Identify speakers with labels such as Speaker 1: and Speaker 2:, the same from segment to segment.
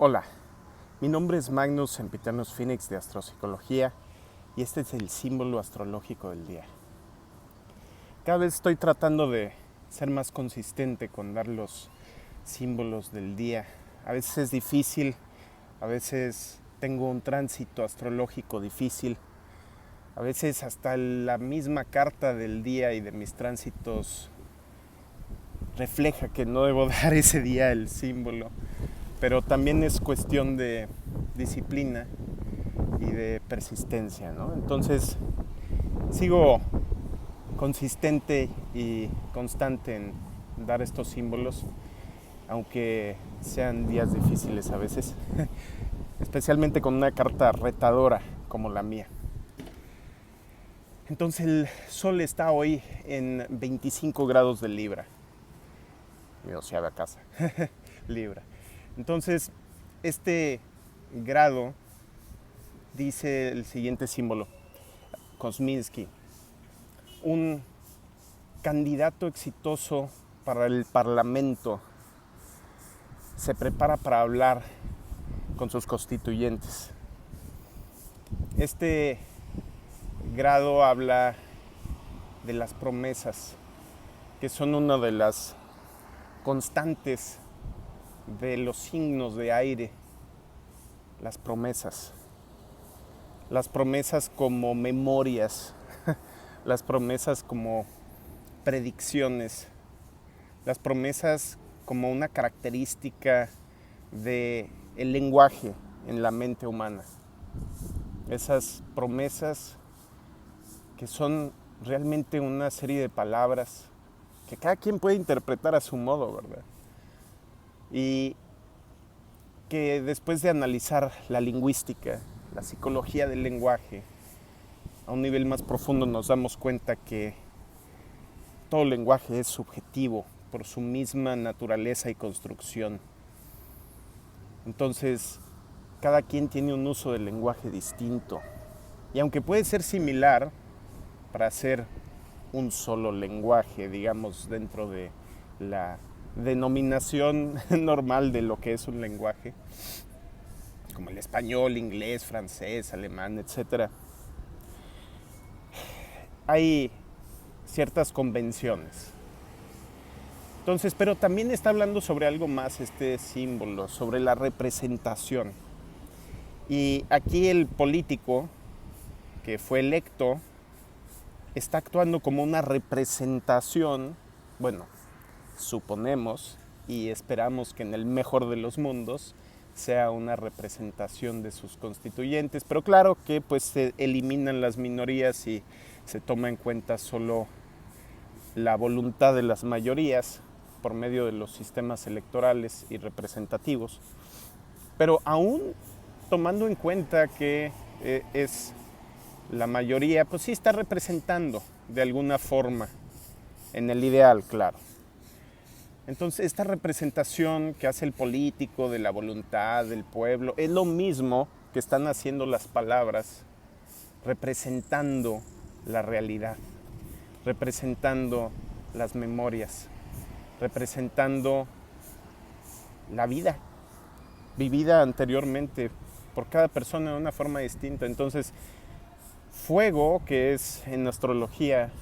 Speaker 1: Hola, mi nombre es Magnus Sempiternus Phoenix de Astropsicología y este es el símbolo astrológico del día. Cada vez estoy tratando de ser más consistente con dar los símbolos del día. A veces es difícil, a veces tengo un tránsito astrológico difícil, a veces hasta la misma carta del día y de mis tránsitos refleja que no debo dar ese día el símbolo. Pero también es cuestión de disciplina y de persistencia, ¿no? Entonces sigo consistente y constante en dar estos símbolos, aunque sean días difíciles a veces, especialmente con una carta retadora como la mía. Entonces el Sol está hoy en 25 grados de Libra, mi 12ª casa, Libra. Entonces, este grado dice el siguiente símbolo: Kosminski, un candidato exitoso para el Parlamento, se prepara para hablar con sus constituyentes. Este grado habla de las promesas, que son una de las constantes de los signos de aire. Las promesas como memorias, las promesas como predicciones, las promesas como una característica del lenguaje en la mente humana. Esas promesas que son realmente una serie de palabras que cada quien puede interpretar a su modo, ¿verdad? Y que después de analizar la lingüística, la psicología del lenguaje, a un nivel más profundo nos damos cuenta que todo lenguaje es subjetivo por su misma naturaleza y construcción. Entonces, cada quien tiene un uso del lenguaje distinto. Y aunque puede ser similar para hacer un solo lenguaje, digamos, dentro de la denominación normal de lo que es un lenguaje, como el español, inglés, francés, alemán, etc., hay ciertas convenciones. Entonces, pero también está hablando sobre algo más este símbolo, sobre la representación. Y aquí el político que fue electo está actuando como una representación, bueno, suponemos y esperamos que en el mejor de los mundos sea una representación de sus constituyentes, pero claro que pues se eliminan las minorías y se toma en cuenta solo la voluntad de las mayorías por medio de los sistemas electorales y representativos. Pero aún tomando en cuenta que es la mayoría, pues sí está representando de alguna forma, en el ideal, claro. Entonces, esta representación que hace el político de la voluntad del pueblo es lo mismo que están haciendo las palabras, representando la realidad, representando las memorias, representando la vida vivida anteriormente por cada persona de una forma distinta. Entonces, fuego, que es en astrología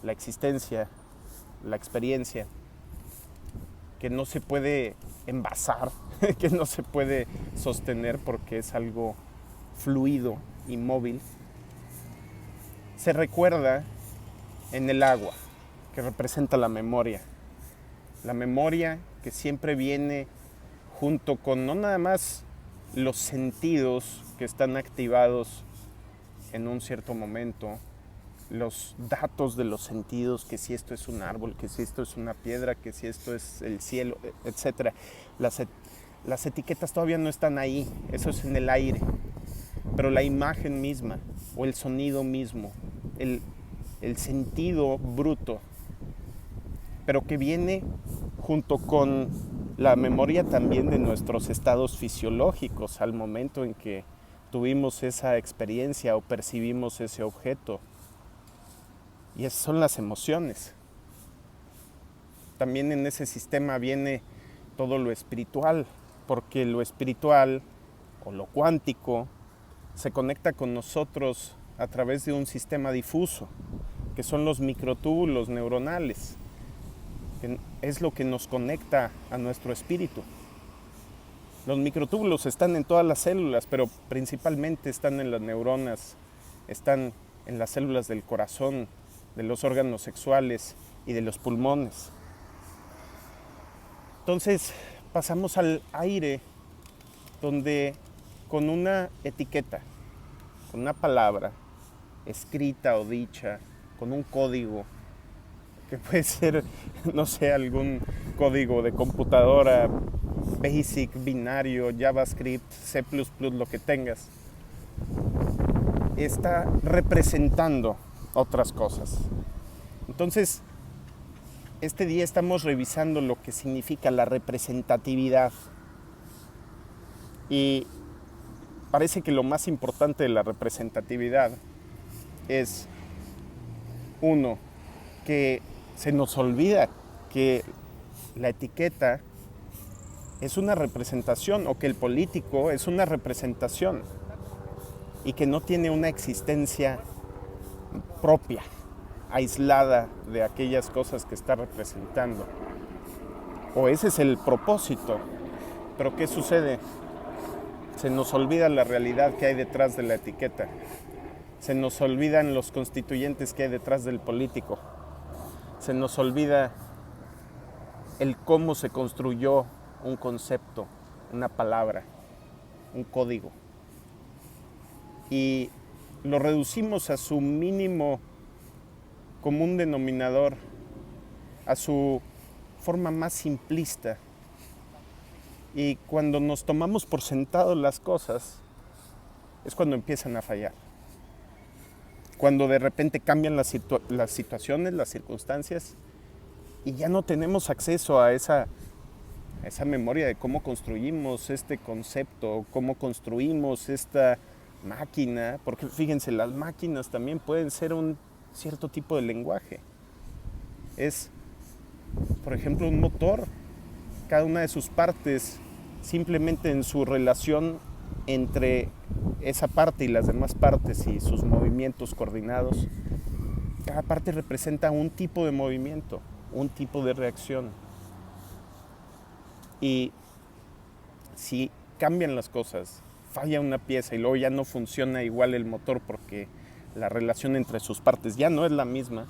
Speaker 1: la existencia, la experiencia, que no se puede envasar, que no se puede sostener porque es algo fluido y móvil, se recuerda en el agua, que representa la memoria que siempre viene junto con no nada más los sentidos que están activados en un cierto momento, los datos de los sentidos, que si esto es un árbol, que si esto es una piedra, que si esto es el cielo, etc. Las etiquetas todavía no están ahí, eso es en el aire, pero la imagen misma o el sonido mismo, el sentido bruto, pero que viene junto con la memoria también de nuestros estados fisiológicos al momento en que tuvimos esa experiencia o percibimos ese objeto. Y esas son las emociones. También en ese sistema viene todo lo espiritual, porque lo espiritual o lo cuántico se conecta con nosotros a través de un sistema difuso, que son los microtúbulos neuronales, que es lo que nos conecta a nuestro espíritu. Los microtúbulos están en todas las células, pero principalmente están en las neuronas, están en las células del corazón, de los órganos sexuales y de los pulmones. Entonces pasamos al aire, donde con una etiqueta, con una palabra escrita o dicha, con un código, que puede ser, no sé, algún código de computadora, basic, binario, JavaScript, C++, lo que tengas, está representando otras cosas. Entonces, este día estamos revisando lo que significa la representatividad. Y parece que lo más importante de la representatividad es, uno, que se nos olvida que la etiqueta es una representación, o que el político es una representación y que no tiene una existencia propia, aislada de aquellas cosas que está representando. O ese es el propósito. Pero ¿qué sucede? Se nos olvida la realidad que hay detrás de la etiqueta. Se nos olvidan los constituyentes que hay detrás del político. Se nos olvida el cómo se construyó un concepto, una palabra, un código. Y lo reducimos a su mínimo común denominador, a su forma más simplista. Y cuando nos tomamos por sentado las cosas, es cuando empiezan a fallar. Cuando de repente cambian las situaciones, las circunstancias, y ya no tenemos acceso a esa memoria de cómo construimos este concepto, cómo construimos esta máquina, porque fíjense, las máquinas también pueden ser un cierto tipo de lenguaje. Es, por ejemplo, un motor. Cada una de sus partes, simplemente en su relación entre esa parte y las demás partes y sus movimientos coordinados, cada parte representa un tipo de movimiento, un tipo de reacción. Y si cambian las cosas, falla una pieza y luego ya no funciona igual el motor porque la relación entre sus partes ya no es la misma,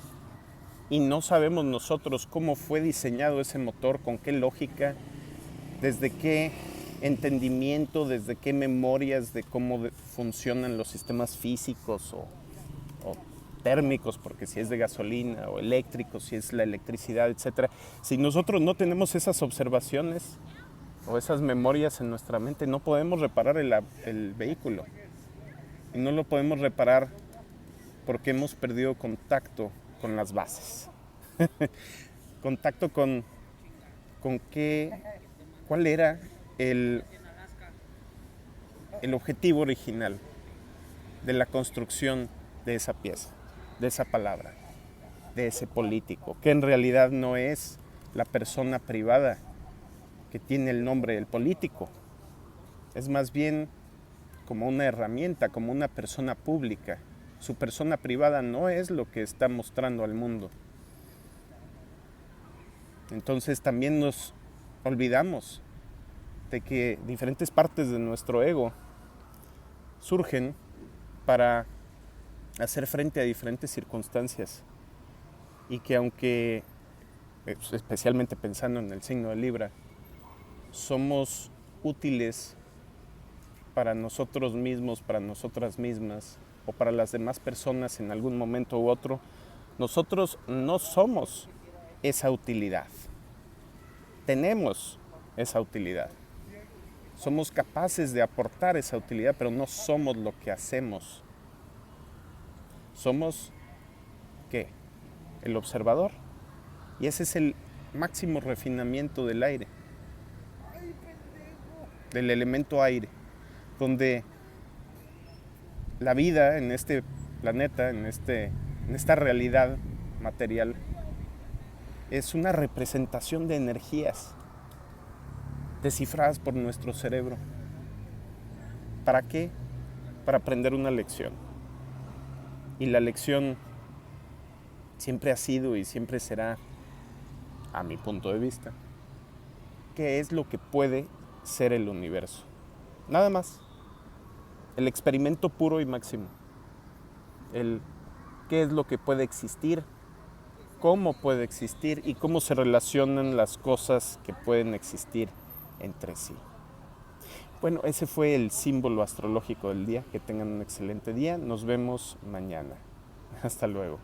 Speaker 1: y no sabemos nosotros cómo fue diseñado ese motor, con qué lógica, desde qué entendimiento, desde qué memorias de cómo funcionan los sistemas físicos o térmicos, porque si es de gasolina, o eléctricos, si es la electricidad, etc. Si nosotros no tenemos esas observaciones o esas memorias en nuestra mente, no podemos reparar el vehículo. Y no lo podemos reparar porque hemos perdido contacto con las bases. Contacto con cuál era el objetivo original de la construcción de esa pieza, de esa palabra, de ese político, que en realidad no es la persona privada que tiene el nombre del político. Es más bien como una herramienta, como una persona pública. Su persona privada no es lo que está mostrando al mundo. Entonces también nos olvidamos de que diferentes partes de nuestro ego surgen para hacer frente a diferentes circunstancias, y que aunque, especialmente pensando en el signo de Libra, somos útiles para nosotros mismos, para nosotras mismas o para las demás personas en algún momento u otro, nosotros no somos esa utilidad. Tenemos esa utilidad. Somos capaces de aportar esa utilidad, pero no somos lo que hacemos. Somos, ¿qué? El observador. Y ese es el máximo refinamiento del aire, del elemento aire, donde la vida en este planeta, en esta realidad material, es una representación de energías. descifradas por nuestro cerebro. ¿Para qué? Para aprender una lección. Y la lección siempre ha sido y siempre será, a mi punto de vista, qué es lo que puede ser el universo. Nada más. El experimento puro y máximo. El qué es lo que puede existir, cómo puede existir y cómo se relacionan las cosas que pueden existir entre sí. Bueno, ese fue el símbolo astrológico del día. Que tengan un excelente día. Nos vemos mañana. Hasta luego.